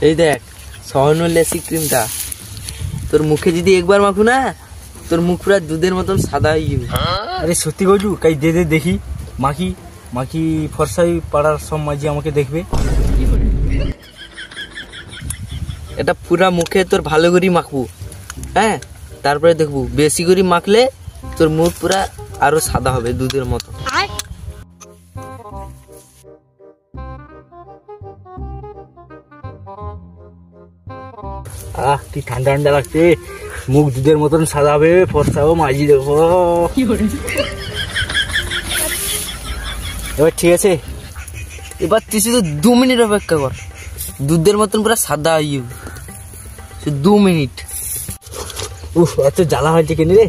এই দেখ সহনুর লেসি ক্রিমটা, তোর মুখে যদি একবার মাখু না তোর মুখ পুরা দুধের মতন সাদা হয়ে যাবে। আরে সত্যি কইছু? কাই দে দে দেখি, মাখি মাখি ফর্সাই পাড়ার সব মাঝি আমাকে দেখবে। এটা পুরা মুখে তোর ভালো করে মাখবো, হ্যাঁ, তারপরে দেখবো বেশি করে মাখলে তোর মুখ পুরা আরো সাদা হবে দুধের মতো। কি ঠান্ডা ঠান্ডা লাগছে, মুখ দুধের মতন সাদা হবে, ফর্সাও মাঝি দেবো। এবার ঠিক আছে, এবার তুই শুধু 2 মিনিট অপেক্ষা কর, দুধের মতন পুরা সাদা হয়ে যাবে, 2 মিনিট। এত জ্বালা হয়েছে কেন রে?